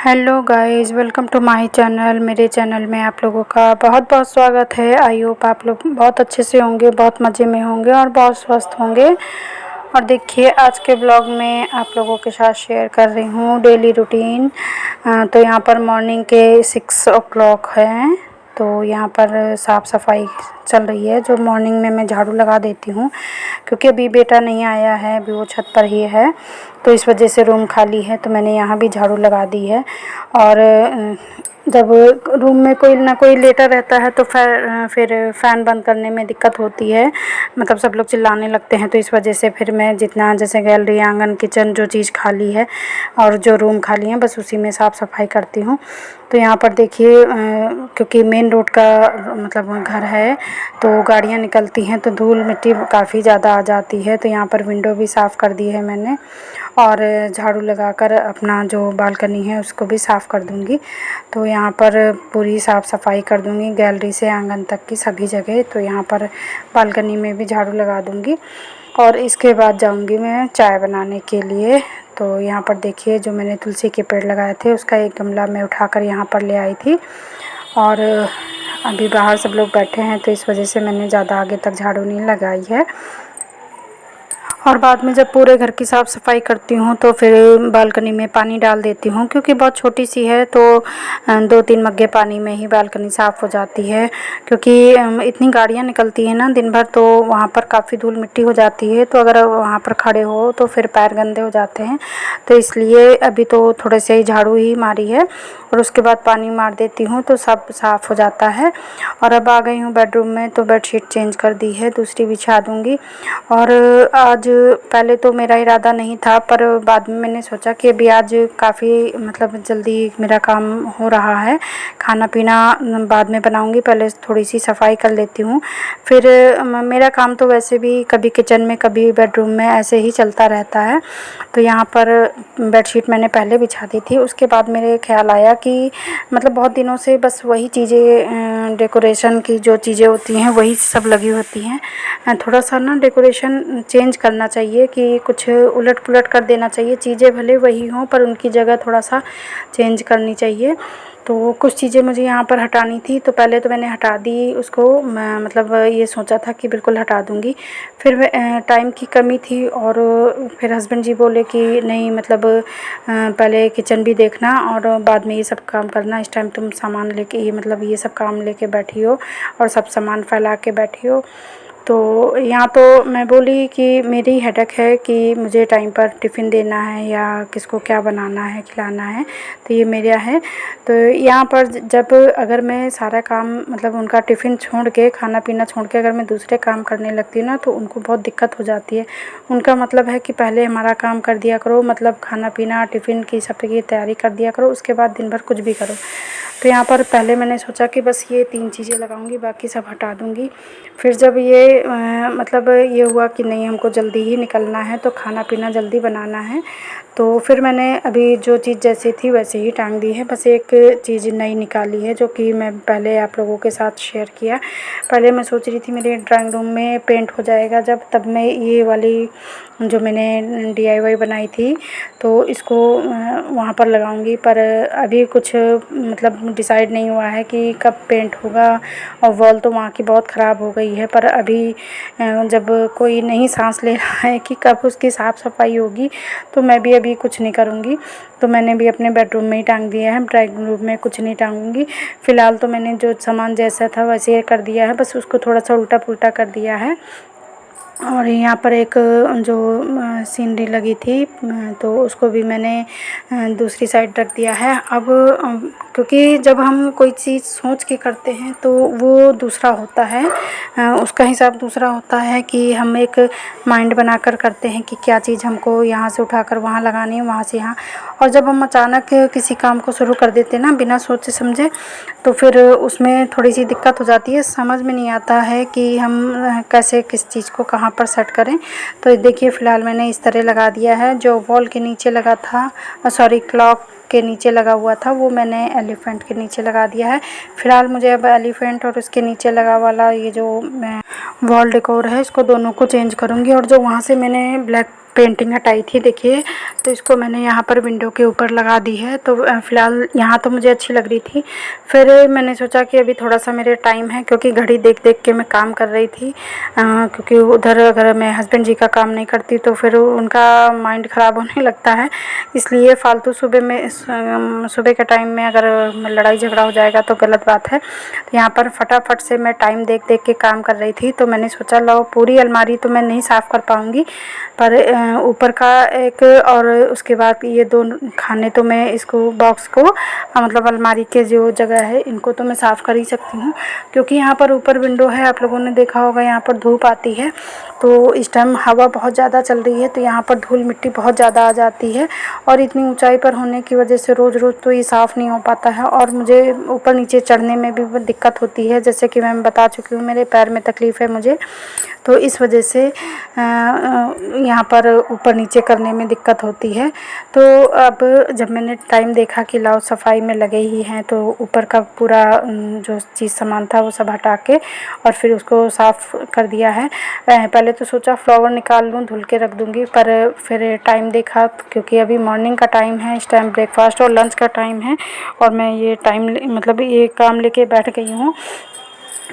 Hello guys, welcome to my channel. मेरे channel में आप लोगों का बहुत बहुत स्वागत है। आई होप आप लोग बहुत अच्छे से होंगे, बहुत मज़े में होंगे और बहुत स्वस्थ होंगे। और देखिए, आज के ब्लॉग में आप लोगों के साथ शेयर कर रही हूँ डेली रूटीन। तो यहाँ पर मॉर्निंग के 6 o'clock हैं। तो यहाँ पर साफ़ सफाई चल रही है। जो मॉर्निंग में मैं झाड़ू लगा देती हूँ, क्योंकि अभी बेटा नहीं आया है, अभी वो छत पर ही है, तो इस वजह से रूम खाली है। तो मैंने यहाँ भी झाड़ू लगा दी है। और जब रूम में कोई ना कोई लेटा रहता है तो फिर फ़ैन बंद करने में दिक्कत होती है, मतलब सब लोग चिल्लाने लगते हैं। तो इस वजह से फिर मैं जितना, जैसे गैलरी, आंगन, किचन, जो चीज़ खाली है और जो रूम खाली है, बस उसी में साफ़ सफाई करती हूँ। तो यहाँ पर देखिए, क्योंकि मेन रोड का मतलब घर है, तो गाड़ियाँ निकलती हैं तो धूल मिट्टी काफ़ी ज़्यादा आ जाती है। तो यहाँ पर विंडो भी साफ़ कर दी है मैंने, और झाड़ू लगाकर अपना जो बालकनी है उसको भी साफ़ कर दूँगी। तो यहाँ पर पूरी साफ़ सफाई कर दूँगी, गैलरी से आंगन तक की सभी जगह। तो यहाँ पर बालकनी में भी झाड़ू लगा दूँगी और इसके बाद जाऊँगी मैं चाय बनाने के लिए। तो यहाँ पर देखिए, जो मैंने तुलसी के पेड़ लगाए थे उसका एक गमला मैं उठाकर यहाँ पर ले आई थी। और अभी बाहर सब लोग बैठे हैं, तो इस वजह से मैंने ज़्यादा आगे तक झाड़ू नहीं लगाई है। और बाद में जब पूरे घर की साफ़ सफाई करती हूँ तो फिर बालकनी में पानी डाल देती हूँ, क्योंकि बहुत छोटी सी है। तो 2-3 मग्गे पानी में ही बालकनी साफ़ हो जाती है, क्योंकि इतनी गाड़ियाँ निकलती हैं ना दिन भर, तो वहाँ पर काफ़ी धूल मिट्टी हो जाती है। तो अगर वहाँ पर खड़े हो तो फिर पैर गंदे हो जाते हैं। तो इसलिए अभी तो थोड़े से ही झाड़ू ही मारी है और उसके बाद पानी मार देती हूँ तो सब साफ़ हो जाता है। और अब आ गई हूँ बेडरूम में, तो बेडशीट चेंज कर दी है, दूसरी बिछा दूँगी। और आज पहले तो मेरा इरादा नहीं था, पर बाद में मैंने सोचा कि अभी आज काफ़ी मतलब जल्दी मेरा काम हो रहा है, खाना पीना बाद में बनाऊंगी, पहले थोड़ी सी सफाई कर लेती हूँ। फिर मेरा काम तो वैसे भी कभी किचन में कभी बेडरूम में ऐसे ही चलता रहता है। तो यहाँ पर बेडशीट मैंने पहले बिछा दी थी। उसके बाद मेरे ख्याल आया कि मतलब बहुत दिनों से बस वही चीज़ें, डेकोरेशन की जो चीज़ें होती हैं वही सब लगी होती हैं। थोड़ा सा ना डेकोरेशन चेंज करना चाहिए, कि कुछ उलट पुलट कर देना चाहिए। चीज़ें भले वही हों पर उनकी जगह थोड़ा सा चेंज करनी चाहिए। तो कुछ चीज़ें मुझे यहाँ पर हटानी थी, तो पहले तो मैंने हटा दी उसको। मैं मतलब ये सोचा था कि बिल्कुल हटा दूँगी, फिर टाइम की कमी थी। और फिर हस्बैंड जी बोले कि नहीं, मतलब पहले किचन भी देखना और बाद में ये सब काम करना। इस टाइम तुम सामान लेके, ये मतलब ये सब काम लेके बैठी हो और सब सामान फैला के बैठी हो। तो यहाँ तो मैं बोली कि मेरी हेडेक है कि मुझे टाइम पर टिफ़िन देना है या किसको क्या बनाना है, खिलाना है, तो ये मेरा है। तो यहाँ पर जब अगर मैं सारा काम, मतलब उनका टिफ़िन छोड़ के, खाना पीना छोड़ के अगर मैं दूसरे काम करने लगती हूँ ना, तो उनको बहुत दिक्कत हो जाती है। उनका मतलब है कि पहले हमारा काम कर दिया करो, मतलब खाना पीना, टिफ़िन की सब की तैयारी कर दिया करो, उसके बाद दिन भर कुछ भी करो। तो यहाँ पर पहले मैंने सोचा कि बस ये 3 चीज़ें लगाऊंगी, बाकी सब हटा दूंगी। फिर जब ये मतलब ये हुआ कि नहीं, हमको जल्दी ही निकलना है, तो खाना पीना जल्दी बनाना है, तो फिर मैंने अभी जो चीज़ जैसी थी वैसे ही टांग दी है। बस एक चीज़ नई निकाली है, जो कि मैं पहले आप लोगों के साथ शेयर किया। पहले मैं सोच रही थी मेरे ड्राइंग रूम में पेंट हो जाएगा जब, तब मैं ये वाली जो मैंने DIY बनाई थी तो इसको वहाँ पर लगाऊंगी। पर अभी कुछ मतलब डिसाइड नहीं हुआ है कि कब पेंट होगा। और वॉल तो वहाँ की बहुत ख़राब हो गई है, पर अभी जब कोई नहीं सांस ले रहा है कि कब उसकी साफ़ सफाई होगी, तो मैं भी अभी कुछ नहीं करूँगी। तो मैंने भी अपने बेडरूम में ही टांग दिया है, ड्राइंग रूम में कुछ नहीं टांगूंगी। फ़िलहाल तो मैंने जो सामान जैसा था वैसे कर दिया है, बस उसको थोड़ा सा उल्टा पुल्टा कर दिया है। और यहाँ पर एक जो सीनरी लगी थी, तो उसको भी मैंने दूसरी साइड रख दिया है। अब क्योंकि जब हम कोई चीज़ सोच के करते हैं तो वो दूसरा होता है, उसका हिसाब दूसरा होता है, कि हम एक माइंड बनाकर करते हैं कि क्या चीज़ हमको यहाँ से उठाकर वहाँ लगानी है, वहाँ से यहाँ। और जब हम अचानक किसी काम को शुरू कर देते हैं ना, बिना सोचे समझे, तो फिर उसमें थोड़ी सी दिक्कत हो जाती है। समझ में नहीं आता है कि हम कैसे किस चीज़ को कहाँ पर सेट करें। तो देखिए, फ़िलहाल मैंने इस तरह लगा दिया है। जो वॉल के नीचे लगा था, सॉरी, क्लॉक के नीचे लगा हुआ था, वो मैंने एलिफेंट के नीचे लगा दिया है। फ़िलहाल मुझे अब एलिफेंट और उसके नीचे लगा वाला ये जो वॉल डेकोर है, इसको दोनों को चेंज करूँगी। और जो वहाँ से मैंने ब्लैक पेंटिंग हटाई थी देखिए, तो इसको मैंने यहाँ पर विंडो के ऊपर लगा दी है। तो फ़िलहाल यहाँ तो मुझे अच्छी लग रही थी। फिर मैंने सोचा कि अभी थोड़ा सा मेरे टाइम है, क्योंकि घड़ी देख देख के मैं काम कर रही थी, क्योंकि उधर अगर मैं हस्बैंड जी का काम नहीं करती तो फिर उनका माइंड ख़राब होने लगता है। इसलिए फ़ालतू सुबह के टाइम में अगर लड़ाई झगड़ा हो जाएगा तो गलत बात है। तो यहाँ पर फटाफट से मैं टाइम देख देख के काम कर रही थी। तो मैंने सोचा लो, पूरी अलमारी तो मैं नहीं साफ़ कर पाऊँगी, पर ऊपर का एक और उसके बाद ये 2 खाने तो मैं इसको बॉक्स को मतलब अलमारी के जो जगह है इनको तो मैं साफ़ कर ही सकती हूँ, क्योंकि यहाँ पर ऊपर विंडो है। आप लोगों ने देखा होगा यहाँ पर धूप आती है, तो इस टाइम हवा बहुत ज़्यादा चल रही है, तो यहाँ पर धूल मिट्टी बहुत ज़्यादा आ जाती है। और इतनी ऊंचाई पर होने की वजह से रोज़ रोज़ तो ये साफ़ नहीं हो पाता है, और मुझे ऊपर नीचे चढ़ने में भी दिक्कत होती है। जैसे कि मैं बता चुकी हूँ, मेरे पैर में तकलीफ़ है मुझे, तो इस वजह से यहाँ पर ऊपर नीचे करने में दिक्कत होती है। तो अब जब मैंने टाइम देखा कि लाओ सफाई में लगे ही हैं, तो ऊपर का पूरा जो चीज़ सामान था वो सब हटा के और फिर उसको साफ़ कर दिया है। पहले तो सोचा फ्लावर निकाल लूँ, धुल के रख दूँगी, पर फिर टाइम देखा, क्योंकि अभी मॉर्निंग का टाइम है, इस टाइम ब्रेकफास्ट और लंच का टाइम है, और मैं ये टाइम मतलब ये काम लेके बैठ गई हूँ,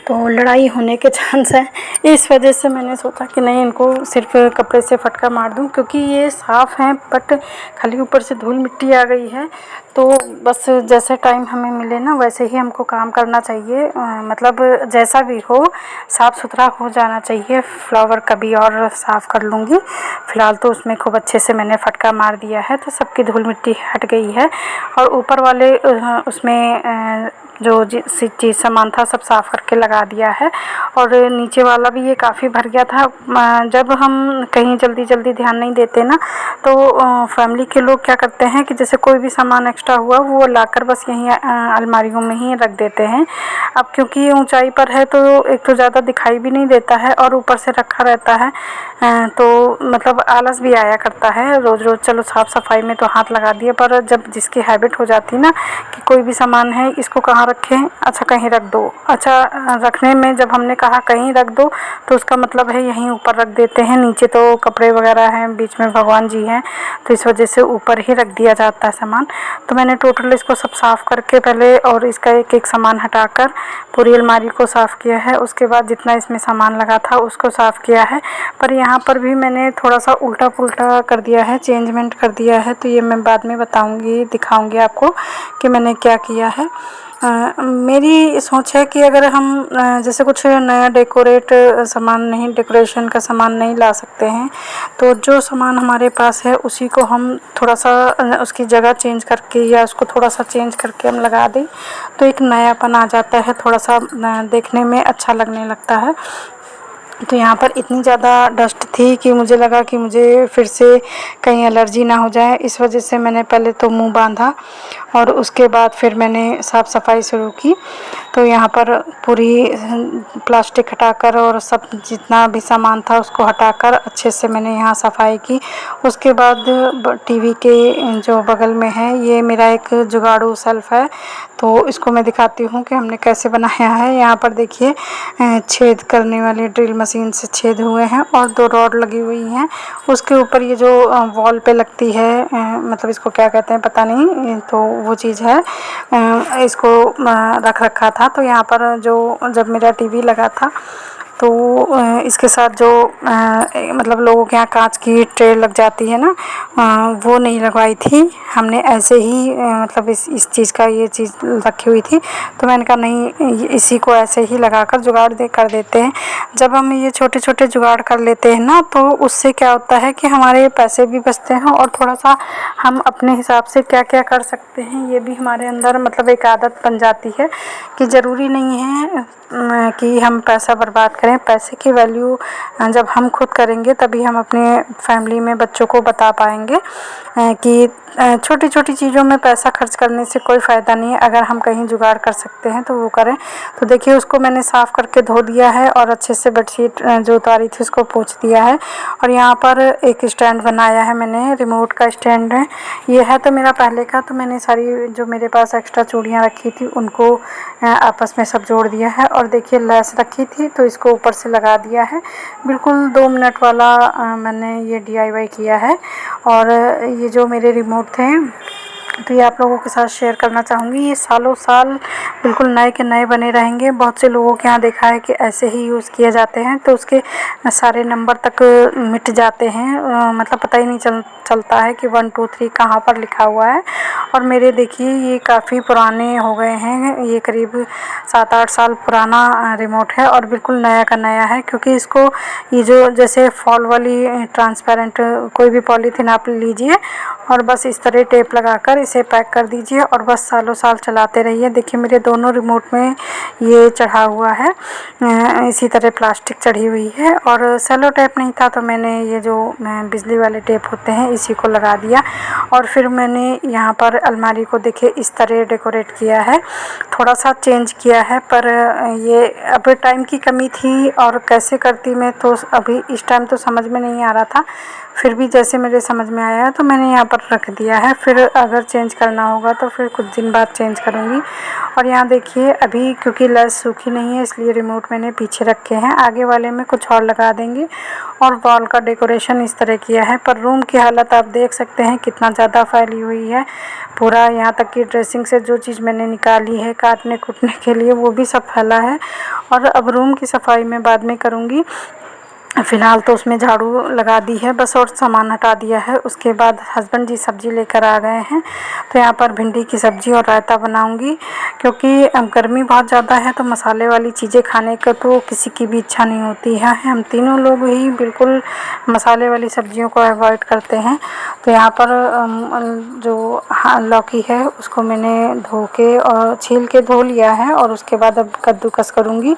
तो लड़ाई होने के चांस हैं। इस वजह से मैंने सोचा कि नहीं, इनको सिर्फ कपड़े से फटका मार दूं, क्योंकि ये साफ़ हैं बट खाली ऊपर से धूल मिट्टी आ गई है। तो बस जैसे टाइम हमें मिले ना वैसे ही हमको काम करना चाहिए, मतलब जैसा भी हो साफ़ सुथरा हो जाना चाहिए। फ्लावर कभी और साफ़ कर लूँगी, फ़िलहाल तो उसमें खूब अच्छे से मैंने फटका मार दिया है, तो सबकी धूल मिट्टी हट गई है। और ऊपर वाले उसमें जो चीज़ सामान था सब साफ़ करके लगा दिया है। और नीचे वाला भी ये काफ़ी भर गया था। जब हम कहीं जल्दी जल्दी ध्यान नहीं देते ना, तो फैमिली के लोग क्या करते हैं कि जैसे कोई भी सामान एक्स्ट्रा हुआ वो लाकर बस यहीं अलमारियों में ही रख देते हैं। अब क्योंकि ये ऊंचाई पर है तो एक तो ज़्यादा दिखाई भी नहीं देता है, और ऊपर से रखा रहता है, तो मतलब आलस भी आया करता है। रोज़ रोज़ चलो साफ़ सफाई में तो हाथ लगा दिए, पर जब जिसकी हैबिट हो जाती ना कि कोई भी सामान है इसको कहाँ रखें, अच्छा कहीं रख दो, अच्छा रखने में जब हमने कहा कहीं रख दो तो उसका मतलब है यहीं ऊपर रख देते हैं। नीचे तो कपड़े वगैरह हैं, बीच में भगवान जी हैं, तो इस वजह से ऊपर ही रख दिया जाता है सामान। तो मैंने टोटल इसको सब साफ़ करके पहले और इसका एक एक सामान हटाकर पूरी अलमारी को साफ़ किया है। उसके बाद जितना इसमें सामान लगा था उसको साफ़ किया है। पर यहाँ पर भी मैंने थोड़ा सा उल्टा पुल्टा कर दिया है, चेंजमेंट कर दिया है, तो ये मैं बाद में बताऊँगी, दिखाऊँगी आपको कि मैंने क्या किया है। मेरी सोच है कि अगर हम जैसे कुछ नया सामान नहीं, डेकोरेशन का सामान नहीं ला सकते हैं, तो जो सामान हमारे पास है उसी को हम थोड़ा सा उसकी जगह चेंज करके या उसको थोड़ा सा चेंज करके हम लगा दें, तो एक नयापन आ जाता है, थोड़ा सा देखने में अच्छा लगने लगता है। तो यहाँ पर इतनी ज़्यादा डस्ट थी कि मुझे लगा कि मुझे फिर से कहीं एलर्जी ना हो जाए, इस वजह से मैंने पहले तो मुंह बांधा और उसके बाद फिर मैंने साफ़ सफाई शुरू की। तो यहाँ पर पूरी प्लास्टिक हटाकर और सब जितना भी सामान था उसको हटाकर अच्छे से मैंने यहाँ सफाई की। उसके बाद टीवी के जो बगल में है ये मेरा एक जुगाड़ू शेल्फ है, तो इसको मैं दिखाती हूँ कि हमने कैसे बनाया है। यहाँ पर देखिए छेद करने वाली ड्रिल मशीन से छेद हुए हैं और 2 रॉड लगी हुई हैं। उसके ऊपर ये जो वॉल पे लगती है, मतलब इसको क्या कहते हैं पता नहीं, तो वो चीज़ है, इसको रख रखा था। तो यहाँ पर जो जब मेरा टीवी लगा था तो इसके साथ जो मतलब लोगों के यहाँ कांच की ट्रे लग जाती है ना, वो नहीं लगवाई थी हमने, ऐसे ही मतलब इस चीज़ का ये चीज़ रखी हुई थी। तो मैंने कहा नहीं, इसी को ऐसे ही लगाकर जुगाड़ कर देते हैं। जब हम ये छोटे छोटे जुगाड़ कर लेते हैं ना, तो उससे क्या होता है कि हमारे पैसे भी बचते हैं और थोड़ा सा हम अपने हिसाब से क्या क्या कर सकते हैं ये भी हमारे अंदर मतलब एक आदत बन जाती है कि ज़रूरी नहीं है कि हम पैसा बर्बाद करें। पैसे की वैल्यू जब हम खुद करेंगे तभी हम अपने फैमिली में बच्चों को बता पाएंगे कि छोटी छोटी चीज़ों में पैसा खर्च करने से कोई फ़ायदा नहीं है। अगर हम कहीं जुगाड़ कर सकते हैं तो वो करें। तो देखिए उसको मैंने साफ़ करके धो दिया है और अच्छे से बेडशीट जो उतारी थी उसको पोंछ दिया है। और यहाँ पर एक स्टैंड बनाया है मैंने, रिमोट का स्टैंड है ये है। तो मेरा पहले का, तो मैंने सारी जो मेरे पास एक्स्ट्रा चूड़ियाँ रखी थी उनको आपस में सब जोड़ दिया है। और देखिए लेस रखी थी तो इसको ऊपर से लगा दिया है। बिल्कुल 2 मिनट वाला मैंने ये DIY किया है। और ये जो मेरे रिमोट थे तो ये आप लोगों के साथ शेयर करना चाहूँगी। ये सालों साल बिल्कुल नए के नए बने रहेंगे। बहुत से लोगों के यहाँ देखा है कि ऐसे ही यूज़ किए जाते हैं तो उसके सारे नंबर तक मिट जाते हैं, मतलब पता ही नहीं चलता है कि 1 2 3 कहाँ पर लिखा हुआ है। और मेरे देखिए ये काफ़ी पुराने हो गए हैं, ये करीब 7-8 साल पुराना रिमोट है और बिल्कुल नया का नया है। क्योंकि इसको ये जो जैसे फॉल वाली ट्रांसपेरेंट कोई भी पॉलीथीन आप लीजिए और बस इस तरह टेप लगाकर इसे पैक कर दीजिए और बस सालों साल चलाते रहिए। देखिए मेरे दोनों रिमोट में ये चढ़ा हुआ है, इसी तरह प्लास्टिक चढ़ी हुई है। और सेलो टेप नहीं था तो मैंने ये जो बिजली वाले टेप होते हैं इसी को लगा दिया। और फिर मैंने यहाँ पर अलमारी को देखिए इस तरह डेकोरेट किया है, थोड़ा सा चेंज किया है। पर ये अब टाइम की कमी थी और कैसे करती मैं तो अभी इस टाइम तो समझ में नहीं आ रहा था। फिर भी जैसे मेरे समझ में आया तो मैंने यहाँ पर रख दिया है। फिर अगर चेंज करना होगा तो फिर कुछ दिन बाद चेंज करूँगी। और यहाँ देखिए अभी क्योंकि लेस सूखी नहीं है इसलिए रिमोट मैंने पीछे रखे हैं, आगे वाले में कुछ और लगा देंगे। और वॉल का डेकोरेशन इस तरह किया है। पर रूम की हालत आप देख सकते हैं कितना ज़्यादा फैली हुई है पूरा, यहाँ तक कि ड्रेसिंग से जो चीज़ मैंने निकाली है काटने कूटने के लिए वो भी सब फैला है। और अब रूम की सफाई मैं बाद में करूँगी, फ़िलहाल तो उसमें झाड़ू लगा दी है बस और सामान हटा दिया है। उसके बाद हस्बैंड जी सब्ज़ी लेकर आ गए हैं तो यहाँ पर भिंडी की सब्ज़ी और रायता बनाऊंगी। क्योंकि गर्मी बहुत ज़्यादा है तो मसाले वाली चीज़ें खाने का तो किसी की भी इच्छा नहीं होती है। हम तीनों लोग ही बिल्कुल मसाले वाली सब्ज़ियों को अवॉइड करते हैं। तो यहाँ पर जो लौकी है उसको मैंने धो के और छील के धो लिया है और उसके बाद अब कद्दूकस करूँगी।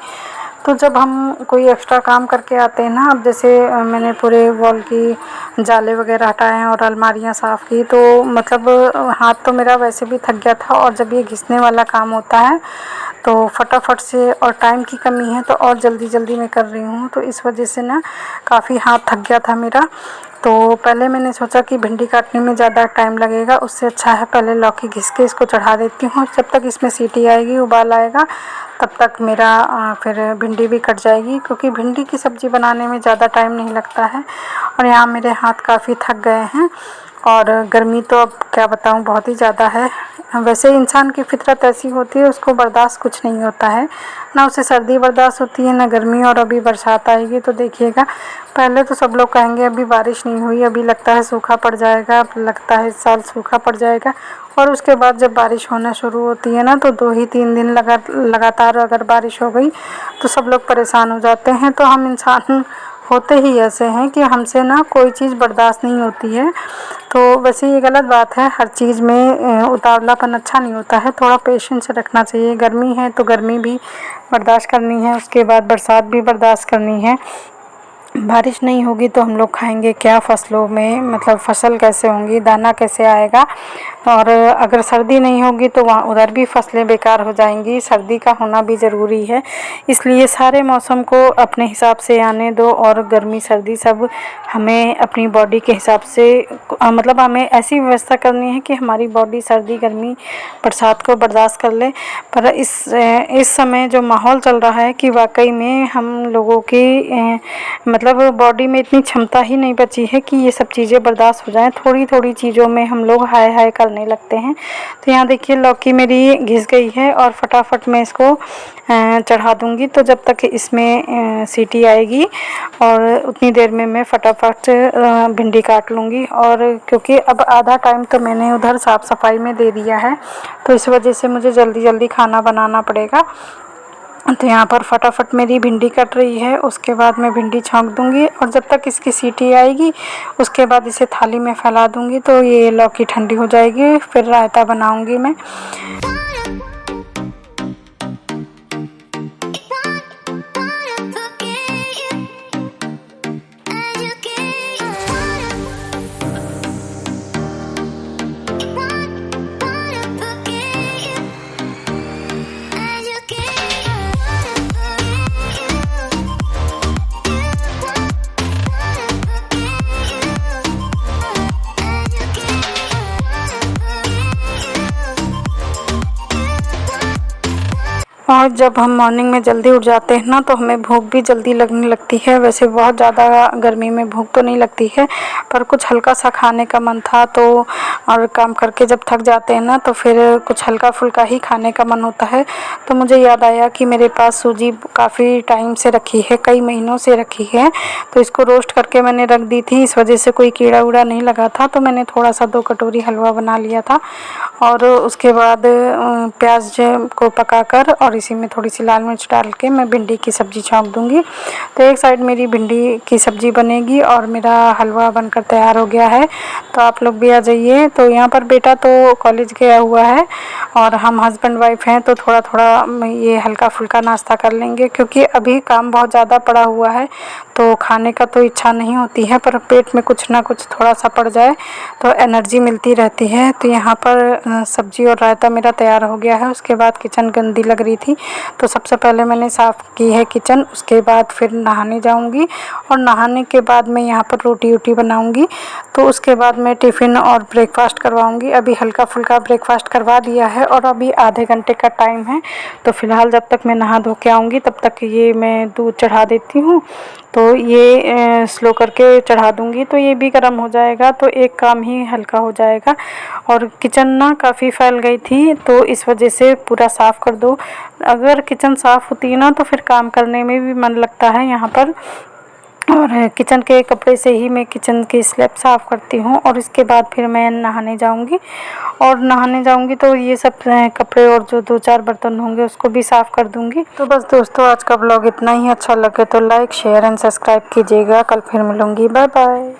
तो जब हम कोई एक्स्ट्रा काम करके आते हैं ना, अब जैसे मैंने पूरे वॉल की जाले वगैरह हटाए हैं और अलमारियां साफ़ की तो मतलब हाथ तो मेरा वैसे भी थक गया था। और जब ये घिसने वाला काम होता है तो फटाफट से, और टाइम की कमी है तो और जल्दी जल्दी मैं कर रही हूँ तो इस वजह से ना काफ़ी हाथ थक गया था मेरा। तो पहले मैंने सोचा कि भिंडी काटने में ज़्यादा टाइम लगेगा, उससे अच्छा है पहले लौकी घिस के इसको चढ़ा देती हूँ। जब तक इसमें सीटी आएगी उबाल आएगा तब तक मेरा फिर भिंडी भी कट जाएगी। क्योंकि भिंडी की सब्ज़ी बनाने में ज़्यादा टाइम नहीं लगता है। और यहाँ मेरे हाथ काफ़ी थक गए हैं और गर्मी तो अब क्या बताऊँ बहुत ही ज़्यादा है। वैसे इंसान की फितरत ऐसी होती है उसको बर्दाश्त कुछ नहीं होता है, ना उसे सर्दी बर्दाश्त होती है ना गर्मी। और अभी बरसात आएगी तो देखिएगा, पहले तो सब लोग कहेंगे अभी बारिश नहीं हुई, अभी लगता है सूखा पड़ जाएगा, अब लगता है इस साल सूखा पड़ जाएगा। और उसके बाद जब बारिश होना शुरू होती है ना तो 2 ही 3 दिन लगातार अगर बारिश हो गई तो सब लोग परेशान हो जाते हैं। तो हम इंसान होते ही ऐसे हैं कि हमसे ना कोई चीज़ बर्दाश्त नहीं होती है। तो वैसे ये गलत बात है, हर चीज़ में उतावलापन अच्छा नहीं होता है, थोड़ा पेशेंस रखना चाहिए। गर्मी है तो गर्मी भी बर्दाश्त करनी है, उसके बाद बरसात भी बर्दाश्त करनी है। बारिश नहीं होगी तो हम लोग खाएंगे क्या, फसलों में मतलब फसल कैसे होंगी, दाना कैसे आएगा। और अगर सर्दी नहीं होगी तो वहाँ उधर भी फसलें बेकार हो जाएंगी। सर्दी का होना भी ज़रूरी है, इसलिए सारे मौसम को अपने हिसाब से आने दो। और गर्मी सर्दी सब हमें अपनी बॉडी के हिसाब से मतलब हमें ऐसी व्यवस्था करनी है कि हमारी बॉडी सर्दी गर्मी बरसात को बर्दाश्त कर ले। पर इस समय जो माहौल चल रहा है कि वाकई में हम लोगों की मतलब बॉडी में इतनी क्षमता ही नहीं बची है कि ये सब चीज़ें बर्दाश्त हो जाएं। थोड़ी थोड़ी चीज़ों में हम लोग हाय हाय करने लगते हैं। तो यहाँ देखिए लौकी मेरी घिस गई है और फटाफट मैं इसको चढ़ा दूँगी। तो जब तक इसमें सीटी आएगी और उतनी देर में मैं फटाफट भिंडी काट लूँगी। और क्योंकि अब आधा टाइम तो मैंने उधर साफ़ सफाई में दे दिया है तो इस वजह से मुझे जल्दी जल्दी खाना बनाना पड़ेगा। तो यहाँ पर फटाफट मेरी भिंडी कट रही है, उसके बाद मैं भिंडी छौंक दूँगी और जब तक इसकी सीटी आएगी उसके बाद इसे थाली में फैला दूँगी तो ये लौकी ठंडी हो जाएगी। फिर रायता बनाऊँगी मैं। और जब हम मॉर्निंग में जल्दी उठ जाते हैं ना, तो हमें भूख भी जल्दी लगने लगती है। वैसे बहुत ज़्यादा गर्मी में भूख तो नहीं लगती है, पर कुछ हल्का सा खाने का मन था, तो और काम करके जब थक जाते हैं ना, तो फिर कुछ हल्का फुल्का ही खाने का मन होता है। तो मुझे याद आया कि मेरे पास सूजी काफ़ी टाइम से रखी है, कई महीनों से रखी है, तो इसको रोस्ट करके मैंने रख दी थी। इस वजह से कोई कीड़ा उड़ा नहीं लगा था, तो मैंने थोड़ा सा 2 कटोरी हलवा बना लिया था। और उसके बाद प्याज को पकाकर और इसी में थोड़ी सी लाल मिर्च डाल के मैं भिंडी की सब्ज़ी छौंक दूँगी। तो एक साइड मेरी भिंडी की सब्ज़ी बनेगी और मेरा हलवा बनकर तैयार हो गया है। तो आप लोग भी आ जाइए। तो यहाँ पर बेटा तो कॉलेज गया हुआ है और हम हस्बैंड वाइफ हैं, तो थोड़ा थोड़ा ये हल्का फुल्का नाश्ता कर लेंगे, क्योंकि अभी काम बहुत ज़्यादा पड़ा हुआ है। तो खाने का तो इच्छा नहीं होती है, पर पेट में कुछ ना कुछ थोड़ा सा पड़ जाए तो एनर्जी मिलती रहती है। तो यहाँ पर सब्ज़ी और रायता मेरा तैयार हो गया है। उसके बाद किचन गंदी लग रही थी, तो सबसे पहले मैंने साफ़ की है किचन। उसके बाद फिर नहाने जाऊंगी और नहाने के बाद मैं यहाँ पर रोटी वोटी बनाऊंगी। तो उसके बाद मैं टिफ़िन और ब्रेकफास्ट करवाऊंगी। अभी हल्का फुल्का ब्रेकफास्ट करवा दिया है और अभी आधे घंटे का टाइम है। तो फ़िलहाल जब तक मैं नहा धो के आऊँगी तब तक ये मैं दूध चढ़ा देती हूँ। तो ये स्लो करके चढ़ा दूँगी, तो ये भी गर्म हो जाएगा, तो एक काम ही हल्का हो जाएगा। और किचन ना काफ़ी फैल गई थी, तो इस वजह से पूरा साफ़ कर दो। अगर किचन साफ़ होती है ना, तो फिर काम करने में भी मन लगता है यहाँ पर। और किचन के कपड़े से ही मैं किचन की स्लैब साफ़ करती हूँ और इसके बाद फिर मैं नहाने जाऊँगी। और नहाने जाऊँगी तो ये सब कपड़े और जो 2-4 बर्तन होंगे उसको भी साफ़ कर दूँगी। तो बस दोस्तों, आज का ब्लॉग इतना ही। अच्छा लगे तो लाइक शेयर एंड सब्सक्राइब कीजिएगा। कल फिर मिलूँगी। Bye bye.